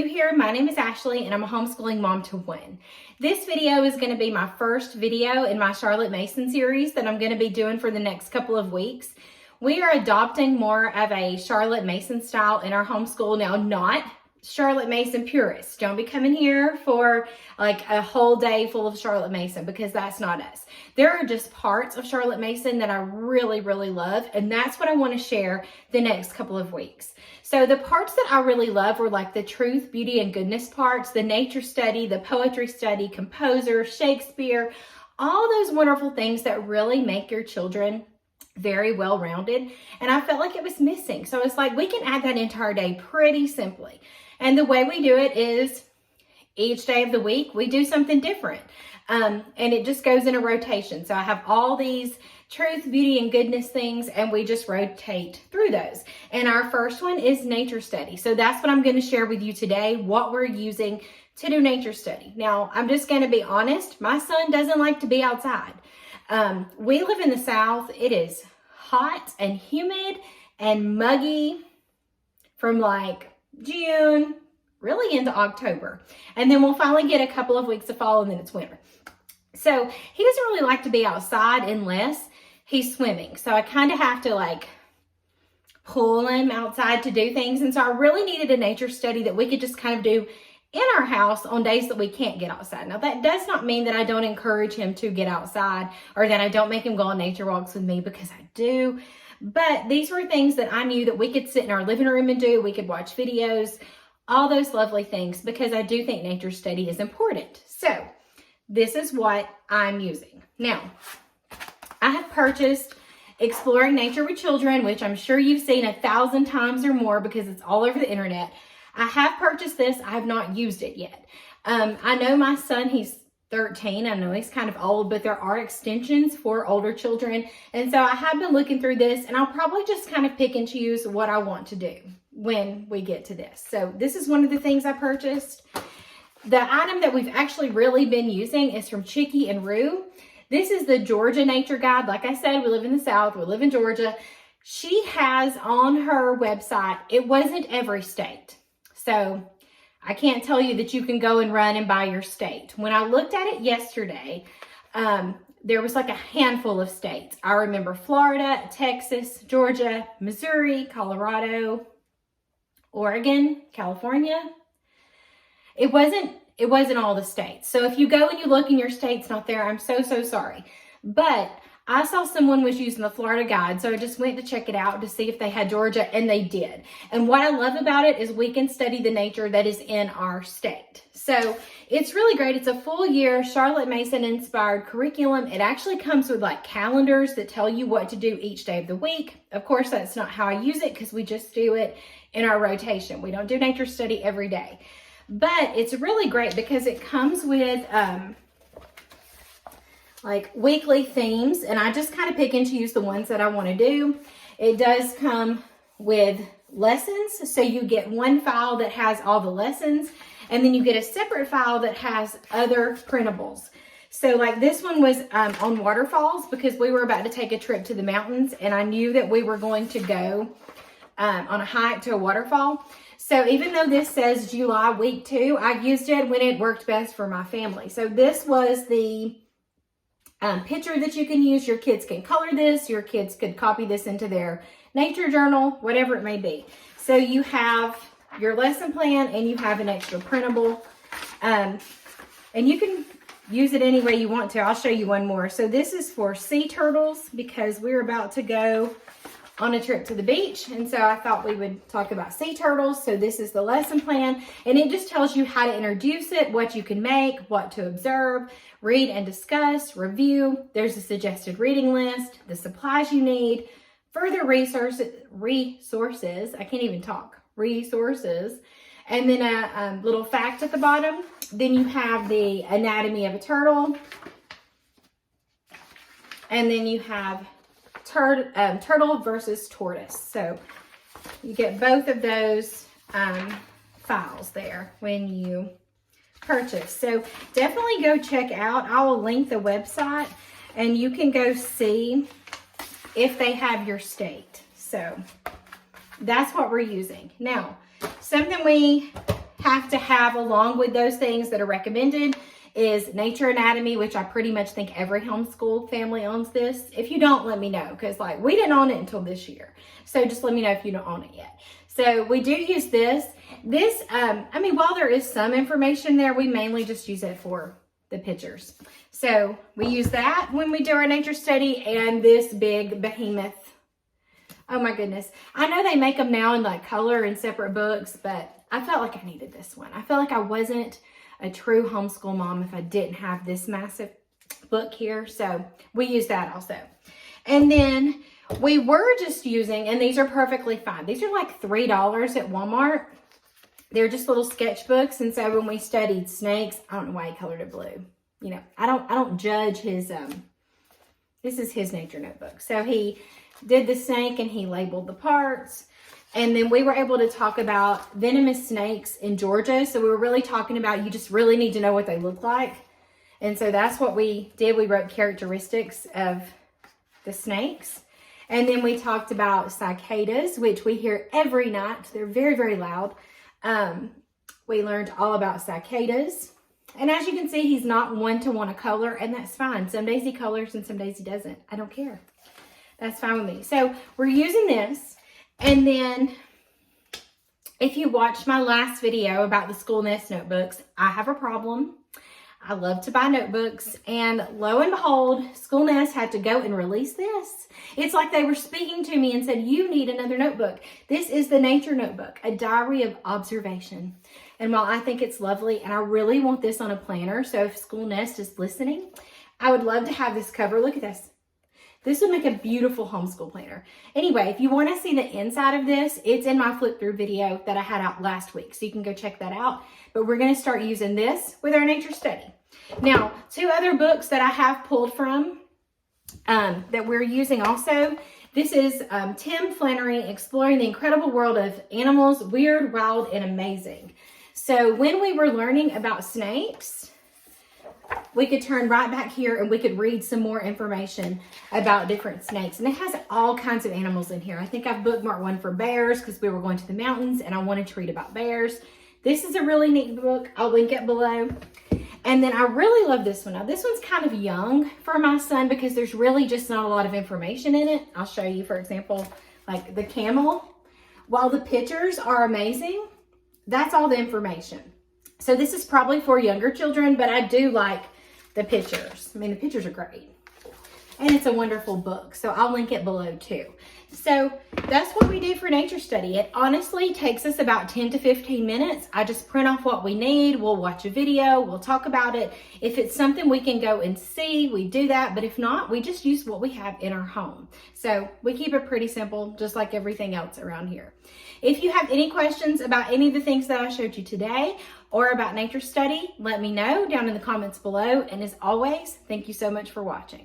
new here, my name is Ashley and I'm a homeschooling mom to one. This video is going to be my first video in my Charlotte Mason series that I'm going to be doing for the next couple of weeks. We are adopting more of a Charlotte Mason style in our homeschool now, not Charlotte Mason purists. Don't be coming here for like a whole day full of Charlotte Mason, because that's not us. There are just parts of Charlotte Mason that I really, really love, and that's what I want to share the next couple of weeks. So the parts that I really love were like the truth, beauty, and goodness parts, the nature study, the poetry study, composer, Shakespeare, all those wonderful things that really make your children very well-rounded. And I felt like it was missing. So it's like we can add that into our day pretty simply. And the way we do it is each day of the week, we do something different. And it just goes in a rotation. So I have all these truth, beauty, and goodness things, and we just rotate through those. And our first one is nature study. So that's what I'm going to share with you today, what we're using to do nature study. Now, I'm just going to be honest. My son doesn't like to be outside. We live in the South. It is hot and humid and muggy from like June really into October. And then we'll finally get a couple of weeks of fall, and then it's winter. So he doesn't really like to be outside unless he's swimming. So I kind of have to like pull him outside to do things. And so I really needed a nature study that we could just kind of do in our house on days that we can't get outside. Now, that does not mean that I don't encourage him to get outside or that I don't make him go on nature walks with me, because I do. But these were things that I knew that we could sit in our living room and do. We could watch videos, all those lovely things, because I do think nature study is important. So this is what I'm using. Now, I have purchased Exploring Nature with Children, which I'm sure you've seen 1,000 times or more because it's all over the internet. I have purchased this. I have not used it yet. I know my son, he's 13. I know he's kind of old, but there are extensions for older children. And so I have been looking through this, and I'll probably just kind of pick and choose what I want to do when we get to this. So this is one of the things I purchased. The item that we've actually really been using is from Chicky and Rue. This is the Georgia Nature Guide. Like I said, we live in the South. We live in Georgia. She has on her website, it wasn't every state. So I can't tell you that you can go and run and buy your state. When I looked at it yesterday, there was like a handful of states. I remember Florida, Texas, Georgia, Missouri, Colorado, Oregon, California. It wasn't all the states. So if you go and you look and your state's not there, I'm so sorry. But I saw someone was using the Florida guide, so I just went to check it out to see if they had Georgia, and they did. And what I love about it is we can study the nature that is in our state. So it's really great. It's a full year Charlotte Mason inspired curriculum. It actually comes with like calendars that tell you what to do each day of the week. Of course, that's not how I use it, because we just do it in our rotation. We don't do nature study every day. But it's really great because it comes with like weekly themes, and I just kind of pick and choose the ones that I want to do. It does come with lessons, so you get one file that has all the lessons, and then you get a separate file that has other printables. So like this one was on waterfalls, because we were about to take a trip to the mountains, and I knew that we were going to go on a hike to a waterfall. So even though this says July week 2, I used it when it worked best for my family. So this was the picture that you can use. Your kids can color this. Your kids could copy this into their nature journal, whatever it may be. So you have your lesson plan, and you have an extra printable. And you can use it any way you want to. I'll show you one more. So this is for sea turtles, because we're about to go on a trip to the beach, and so I thought we would talk about sea turtles. So this is the lesson plan, and it just tells you how to introduce it, what you can make, what to observe, read and discuss, review. There's a suggested reading list, the supplies you need, further resources, I can't even talk, resources, and then a little fact at the bottom. Then you have the anatomy of a turtle, and then you have turtle versus tortoise. So you get both of those files there when you purchase. So definitely go check out. I will link the website, and you can go see if they have your state. So that's what we're using. Now, something we have to have along with those things that are recommended is Nature Anatomy, which I pretty much think every homeschool family owns this. If you don't, let me know, because like we didn't own it until this year. So just let me know if you don't own it yet. So we do use this. This, I mean, while there is some information there, we mainly just use it for the pictures. So we use that when we do our nature study, and this big behemoth. Oh my goodness. I know they make them now in like color and separate books, but I felt like I needed this one. I felt like I wasn't a true homeschool mom if I didn't have this massive book here. So we use that also. And then we were just using, and these are perfectly fine. These are like $3 at Walmart. They're just little sketchbooks. And so when we studied snakes, I don't know why he colored it blue. You know, I don't judge his, this is his nature notebook. So he did the snake and he labeled the parts. And then we were able to talk about venomous snakes in Georgia. So we were really talking about, you just really need to know what they look like. And so that's what we did. We wrote characteristics of the snakes. And then we talked about cicadas, which we hear every night. They're very, very loud. We learned all about cicadas. And as you can see, he's not one to want to color, and that's fine. Some days he colors and some days he doesn't. I don't care. That's fine with me. So we're using this. And then if you watched my last video about the school nest notebooks, I have a problem. I love to buy notebooks, and lo and behold, School Nest had to go and release this. It's like they were speaking to me and said, you need another notebook. This is the Nature Notebook, a diary of observation. And while I think it's lovely, and I really want this on a planner, so if School Nest is listening, I would love to have this cover. Look at this. This would make a beautiful homeschool planner. Anyway, if you want to see the inside of this, it's in my flip through video that I had out last week. So you can go check that out. But we're going to start using this with our nature study. Now, two other books that I have pulled from that we're using also. This is Tim Flannery, Exploring the Incredible World of Animals, Weird, Wild, and Amazing. So when we were learning about snakes, we could turn right back here and we could read some more information about different snakes. And it has all kinds of animals in here. I think I've bookmarked one for bears because we were going to the mountains and I wanted to read about bears. This is a really neat book. I'll link it below. And then I really love this one. Now, this one's kind of young for my son because there's really just not a lot of information in it. I'll show you, for example, like the camel. While the pictures are amazing, that's all the information. So this is probably for younger children, but I do like the pictures. I mean, the pictures are great. And it's a wonderful book. So I'll link it below too. So that's what we do for nature study. It honestly takes us about 10 to 15 minutes. I just print off what we need. We'll watch a video. We'll talk about it. If it's something we can go and see, we do that. But if not, we just use what we have in our home. So we keep it pretty simple, just like everything else around here. If you have any questions about any of the things that I showed you today or about nature study, let me know down in the comments below. And as always, thank you so much for watching.